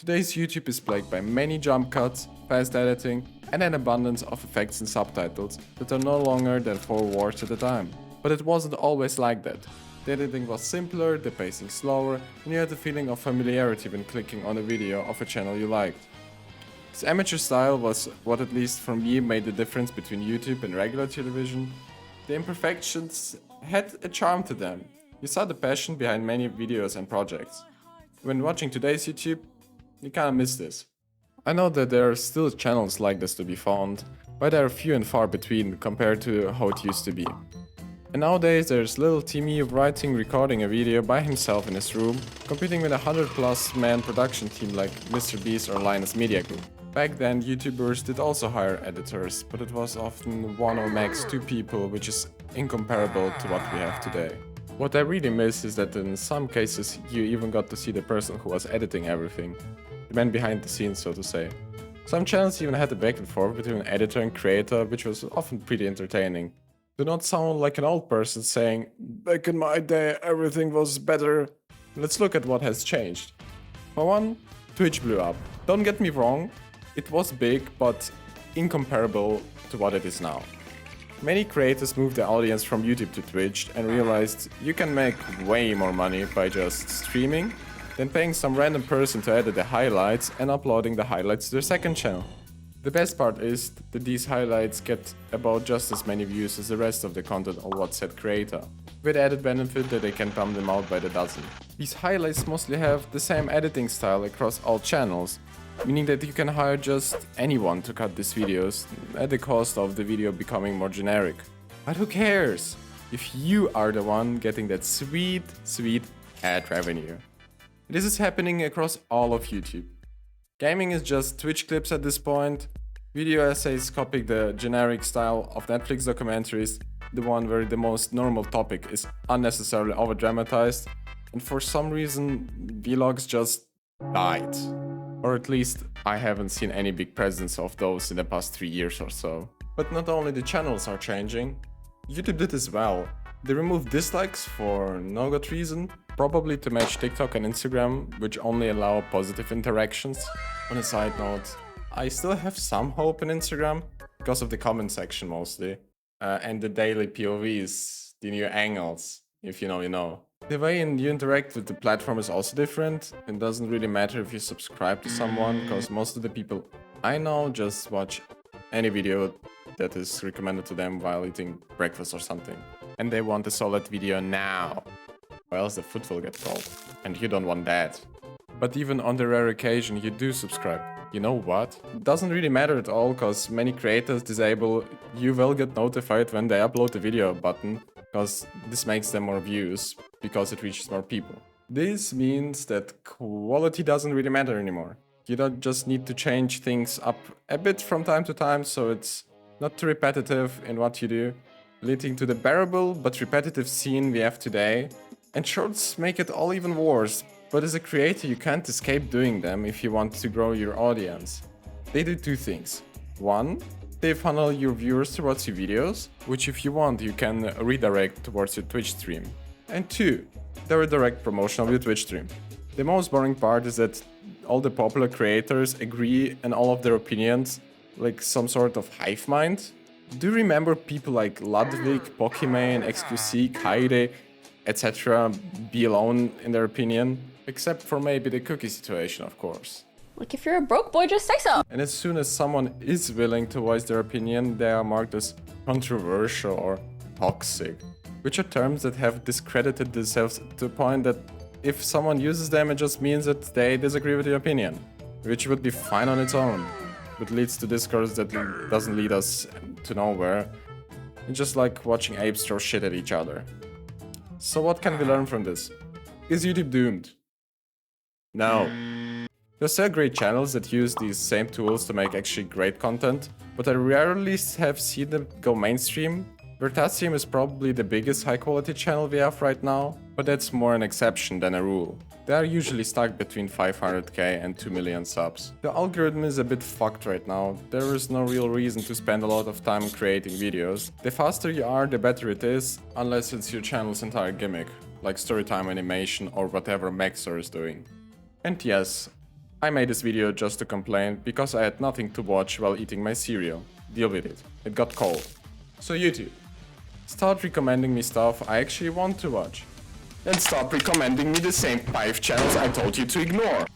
Today's YouTube is plagued by many jump cuts, fast editing, and an abundance of effects and subtitles that are no longer than 4 words at a time. But it wasn't always like that. The editing was simpler, the pacing slower, and you had the feeling of familiarity when clicking on a video of a channel you liked. This amateur style was what, at least for me, made the difference between YouTube and regular television. The imperfections had a charm to them. You saw the passion behind many videos and projects. When watching today's YouTube, you kinda miss this. I know that there are still channels like this to be found, but they are few and far between compared to how it used to be. And nowadays there's little Timmy writing, recording a video by himself in his room, competing with a 100+ man production team like MrBeast or Linus Media Group. Back then YouTubers did also hire editors, but it was often 1 or max 2 people, which is incomparable to what we have today. What I really miss is that in some cases you even got to see the person who was editing everything. The man behind the scenes, so to say. Some channels even had a back and forth between editor and creator, which was often pretty entertaining. Do not sound like an old person saying, "Back in my day everything was better." Let's look at what has changed. For one, Twitch blew up. Don't get me wrong, it was big, but incomparable to what it is now. Many creators moved their audience from YouTube to Twitch and realized you can make way more money by just streaming than paying some random person to edit the highlights and uploading the highlights to their second channel. The best part is that these highlights get about just as many views as the rest of the content on what said creator, with added benefit that they can pump them out by the dozen. These highlights mostly have the same editing style across all channels, meaning that you can hire just anyone to cut these videos at the cost of the video becoming more generic. But who cares if you are the one getting that sweet ad revenue? This is happening across all of YouTube. Gaming is just Twitch clips at this point, video essays copying the generic style of Netflix documentaries, the one where the most normal topic is unnecessarily over-dramatized, and for some reason vlogs just died. Or at least I haven't seen any big presence of those in the past 3 years or so. But not only the channels are changing, YouTube did as well. They removed dislikes for no good reason, probably to match TikTok and Instagram, which only allow positive interactions. On a side note, I still have some hope in Instagram, because of the comment section mostly, and the daily POVs, the new angles, if you know, you know. The way you interact with the platform is also different. It doesn't really matter if you subscribe to someone, because most of the people I know just watch any video that is recommended to them while eating breakfast or something. And they want a solid video now, or else the food will get cold. And you don't want that. But even on the rare occasion you do subscribe. You know what? It doesn't really matter at all, cause many creators disable "you will get notified when they upload the video" button, cause this makes them more views, because it reaches more people. This means that quality doesn't really matter anymore. You don't just need to change things up a bit from time to time so it's not too repetitive in what you do, leading to the bearable but repetitive scene we have today. And shorts make it all even worse, but as a creator you can't escape doing them if you want to grow your audience. They do 2 things. 1, they funnel your viewers towards your videos, which if you want you can redirect towards your Twitch stream. And 2, they're a direct promotion of your Twitch stream. The most boring part is that all the popular creators agree and all of their opinions, like some sort of hive mind. Do you remember people like Ludwig, Pokimane, XQC, Kaide, etc. be alone in their opinion? Except for maybe the cookie situation, of course. Like, if you're a broke boy, just say so. And as soon as someone is willing to voice their opinion, they are marked as controversial or toxic, which are terms that have discredited themselves to the point that if someone uses them, it just means that they disagree with your opinion, which would be fine on its own, but leads to discourse that doesn't lead us to nowhere. It's just like watching apes throw shit at each other. So what can we learn from this? Is YouTube doomed? No. There's still great channels that use these same tools to make actually great content, but I rarely have seen them go mainstream. Vertasium is probably the biggest high-quality channel we have right now, but that's more an exception than a rule. They are usually stuck between 500k and 2 million subs. The algorithm is a bit fucked right now. There is no real reason to spend a lot of time creating videos. The faster you are, the better it is, unless it's your channel's entire gimmick, like storytime animation or whatever Maxor is doing. And yes, I made this video just to complain because I had nothing to watch while eating my cereal. Deal with it. It got cold. So YouTube, start recommending me stuff I actually want to watch. And stop recommending me the same 5 channels I told you to ignore.